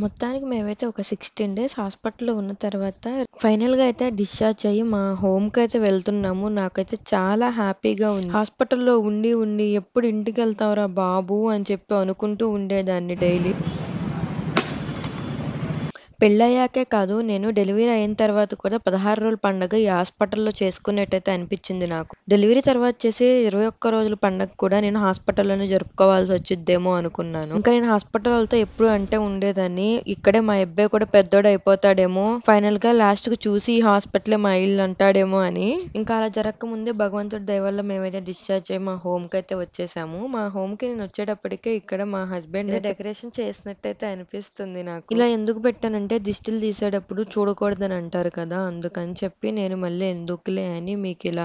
మొత్తానికి మేమైతే ఒక 16 డేస్ హాస్పిటల్‌లో ఉన్న తర్వాత ఫైనల్‌గా అయితే డిశ్చార్జ్ అయ్యి మా హోమ్‌కైతే వెళ్తున్నాము. నాకైతే చాలా హ్యాపీగా ఉంది. హాస్పిటల్‌లో ఉండి, ఉండి ఎప్పుడు ఇంటికెళ్తావురా బాబు అని చెప్పి అనుకుంటూ ఉండేదాన్ని డైలీ. పెళ్ళయ్యాకే కాదు, నేను డెలివరీ అయిన తర్వాత కూడా 16 రోజుల పండగ ఈ హాస్పిటల్‌లో చేసుకున్నట్టయితే అనిపిచ్చింది నాకు. డెలివరీ తర్వాత చేసే 21 రోజుల పండగ కూడా నేను హాస్పిటల్‌లోనే జరుపుకోవాల్సి వచ్చిద్దేమో అనుకున్నాను. ఇంకా నేను హాస్పిటల్ ఎప్పుడు అంటే ఉండేదాన్ని. ఇక్కడే మా అబ్బాయి కూడా పెద్దోడయిపోతాడేమో, ఫైనల్‌గా లాస్ట్‌కి చూసి ఈ హాస్పిటలే మా ఇల్లు అంటాడేమో అని. ఇంకా అలా జరగకముందే భగవంతుడి దయ వల్ల మేమైతే డిశ్చార్జ్ అయ్యి మా హోమ్‌కైతే వచ్చేసాము. మా హోమ్‌కి నేను వచ్చేటప్పటికే ఇక్కడ మా హస్బెండ్ డెకరేషన్ చేసినట్టయితే అనిపిస్తుంది నాకు. ఇలా ఎందుకు పెట్టానంటే దిష్టిలు తీసేటప్పుడు చూడకూడదని అంటారు కదా! అందుకని చెప్పి నేను మళ్ళీ ఎందుకులే అని మీకిలా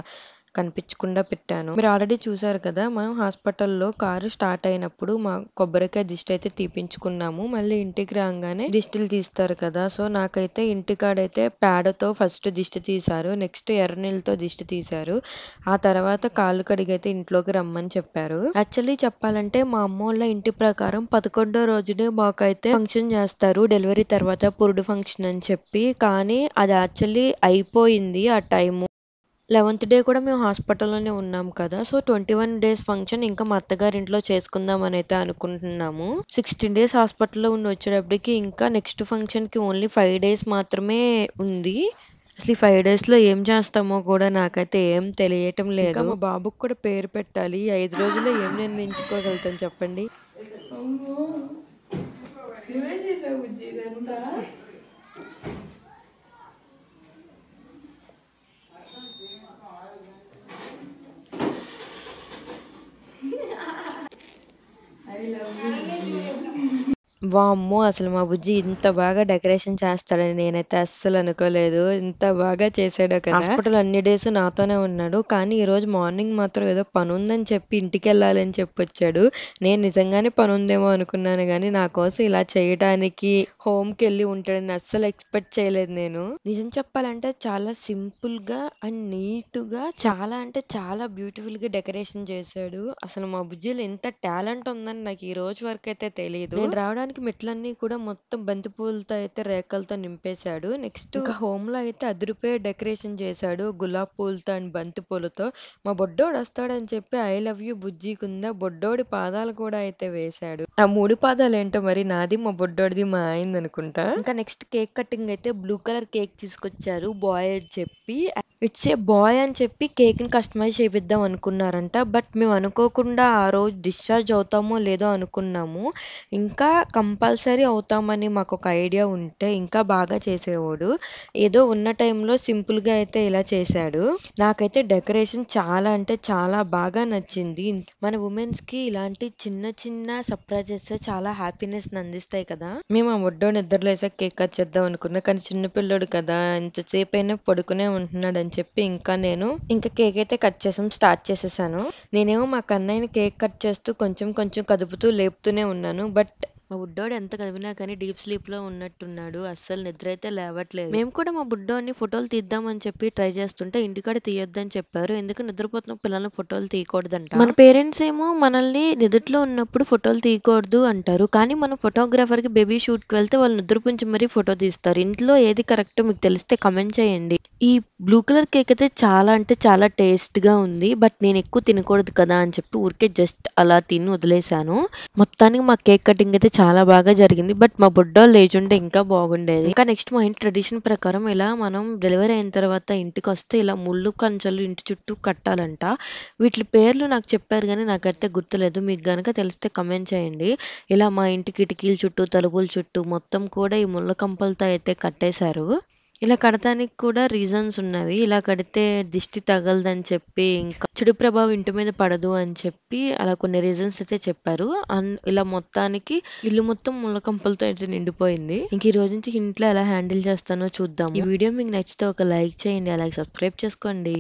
కనిపించకుండా పెట్టాను. మీరు ఆల్రెడీ చూసారు కదా! మేము హాస్పిటల్‌లో కారు స్టార్ట్ అయినప్పుడు మా కొబ్బరికాయ దిష్టి అయితే తీపించుకున్నాము. మళ్ళీ ఇంటికి రాంగానే దిష్టిలు తీస్తారు కదా! సో, నాకైతే ఇంటికాడైతే పేడతో ఫస్ట్ దిష్టి తీశారు. నెక్స్ట్ ఎర్ర నీళ్ళతో దిష్టి తీశారు. ఆ తర్వాత కాళ్ళు కడిగైతే ఇంట్లోకి రమ్మని చెప్పారు. యాక్చువల్లీ చెప్పాలంటే మా అమ్మోళ్ళ ఇంటి ప్రకారం 11వ రోజునే మాకైతే ఫంక్షన్ చేస్తారు. డెలివరీ తర్వాత పురుడు ఫంక్షన్ అని చెప్పి. కానీ అది యాక్చువల్లీ అయిపోయింది ఆ టైము. 11th డే కూడా మేము హాస్పిటల్‌లోనే ఉన్నాం కదా! సో, 21 డేస్ ఫంక్షన్ ఇంకా మా అత్తగారింట్లో చేసుకుందామనైతే అనుకుంటున్నాము. 16 డేస్ హాస్పిటల్‌లో ఉండి వచ్చేటప్పటికి ఇంకా నెక్స్ట్ ఫంక్షన్‌కి ఓన్లీ 5 డేస్ మాత్రమే ఉంది. అసలు ఈ 5 డేస్‌లో ఏం చేస్తామో కూడా నాకైతే ఏం తెలియటం లేదు. ఇంకా మా బాబుకి కూడా పేరు పెట్టాలి. ఈ 5 రోజుల్లో ఏం నిర్ణయించుకోగలుగుతాను చెప్పండి? అమ్మో! నువ్వే చేసావు బుజ్జి ఇదంతా? ఐ లవ్ యూ బుజ్జి. వామ్మో! అసలు మా బుజ్జి ఇంత బాగా డెకరేషన్ చేస్తాడని నేనైతే అస్సలు అనుకోలేదు. ఇంత బాగా చేసాడో కదా! హాస్పిటల్ అన్ని డేస్ నాతోనే ఉన్నాడు. కానీ ఈరోజు మార్నింగ్ మాత్రం ఏదో పనుందని చెప్పి ఇంటికెళ్ళాలని చెప్పొచ్చాడు. నేను నిజంగానే పనుందేమో అనుకున్నాను గానీ, నా కోసం ఇలా చేయటానికి హోమ్‌కెళ్ళి ఉంటాడని అస్సలు ఎక్స్‌పెక్ట్ చేయలేదు నేను. నిజం చెప్పాలంటే చాలా సింపుల్‌గా అండ్ నీట్‌గా చాలా అంటే చాలా బ్యూటిఫుల్‌గా డెకరేషన్ చేశాడు. అసలు మా బుజ్జిలో ఇంత టాలెంట్ ఉందని నాకు ఈ రోజు వరకైతే తెలీదు. నేను రావడానికి మెట్లన్నీ కూడా మొత్తం బంతి పూలతో అయితే రేఖలతో నింపేశాడు. నెక్స్ట్ ఇంకా హోమ్‌లో అయితే అదిరిపోయే డెకరేషన్ చేశాడు. గులాబీ పూలతో అండ్ బంతి పూలతో. మా బుడ్డోడు వస్తాడని చెప్పి ఐ లవ్ యూ బుజ్జి కింద బుడ్డోడి పాదాలు కూడా అయితే వేశాడు. ఆ 3 పాదాలేంటో మరి నాది, మా బుడ్డోడిది, మా ఆయనదనుకుంటా. ఇంకా నెక్స్ట్ కేక్ కటింగ్ అయితే బ్లూ కలర్ కేక్ తీసుకొచ్చారు బాయ్ అని చెప్పి. ఇట్స్ ఏ బాయ్ అని చెప్పి కేక్‌ని కస్టమైజ్ చేపిద్దాం అనుకున్నారంట. బట్ మేము అనుకోకుండా ఆ రోజు డిశ్చార్జ్ అవుతామో లేదో అనుకున్నాము. ఇంకా కంపల్సరీ అవుతామని మాకొక ఐడియా ఉంటే ఇంకా బాగా చేసేవాడు. ఏదో ఉన్న టైంలో సింపుల్‌గా అయితే ఇలా చేశాడు. నాకైతే డెకరేషన్ చాలా అంటే చాలా బాగా నచ్చింది. మన వుమెన్స్‌కి ఇలాంటి చిన్న చిన్న సర్ప్రైజెస్ చాలా హ్యాపీనెస్‌ని అందిస్తాయి కదా! మేము ఆ బుడ్డోడు నిద్రలేసాక కేక్ కట్ చేద్దాం అనుకున్నా. కానీ చిన్న పిల్లోడు కదా! ఎంతసేపైనా పడుకునే ఉంటున్నాడని చెప్పి ఇంకా కేక్ అయితే కట్ చేసాం. స్టార్ట్ చేసేసాను. నేనేమో మా కన్నయ్యని కేక్ కట్ చేస్తూ కొంచెం కొంచెం కదుపుతూ లేపుతూనే ఉన్నాను. బట్ మా బుడ్డోడు ఎంత కదిపినా కానీ డీప్ స్లీప్‌లో ఉన్నట్టున్నాడు. అస్సలు నిద్ర అయితే లేవట్లేదు. మేము కూడా మా బుడ్డోడిని ఫోటోలు తీద్దామని చెప్పి ట్రై చేస్తుంటే ఇంటికాడ తీయొద్దని చెప్పారు. ఎందుకు నిద్రపోతున్న పిల్లల్ని ఫోటోలు తీయకూడదంట. మన పేరెంట్స్ ఏమో మనల్ని నిద్దట్లో ఉన్నప్పుడు ఫోటోలు తీయకూడదు అంటారు. కానీ మనం ఫోటోగ్రాఫర్‌కి బేబీ షూట్‌కి వెళ్తే వాళ్ళు నిద్రపుంచి మరీ ఫోటో తీస్తారు. ఇంట్లో ఏది కరెక్టో మీకు తెలిస్తే కామెంట్ చేయండి. ఈ బ్లూ కలర్ కేక్ అయితే చాలా అంటే చాలా టేస్ట్‌గా ఉంది. బట్ నేను ఎక్కువ తినకూడదు కదా అని చెప్పి ఊరికే జస్ట్ అలా తిని వదిలేసాను. మొత్తానికి మా కేక్ కటింగ్ అయితే చాలా బాగా జరిగింది. బట్ మా బుడ్డోళ్ళు లేచుంటే ఇంకా బాగుండేది. ఇంకా నెక్స్ట్ మా ఇంటి ట్రెడిషన్ ప్రకారం ఇలా మనం డెలివరీ అయిన తర్వాత ఇంటికొస్తే ఇలా ముళ్ళు కంచెలు ఇంటి చుట్టూ కట్టాలంట. వీటి పేర్లు నాకు చెప్పారు గానీ నాకైతే గుర్తులేదు. మీకు గనక తెలిస్తే కామెంట్ చేయండి. ఇలా మా ఇంటి కిటికీల చుట్టూ, తలుపుల చుట్టూ మొత్తం కూడా ఈ ముళ్ళ కంపలతో అయితే కట్టేశారు. ఇలా కడతానికి కూడా రీజన్స్ ఉన్నవి. ఇలా కడితే దిష్టి తగలదని చెప్పి, ఇంకా చెడు ప్రభావం ఇంటి మీద పడదు అని చెప్పి అలా కొన్ని రీజన్స్ అయితే చెప్పారు. ఇలా మొత్తానికి ఇల్లు మొత్తం ముళ్ళ కంపలతో అయితే నిండిపోయింది. ఇంక ఈ రోజు నుంచి ఇంట్లో ఎలా హ్యాండిల్ చేస్తానో చూద్దాం. ఈ వీడియో మీకు నచ్చితే ఒక లైక్ చేయండి. అలాగే సబ్స్క్రైబ్ చేసుకోండి.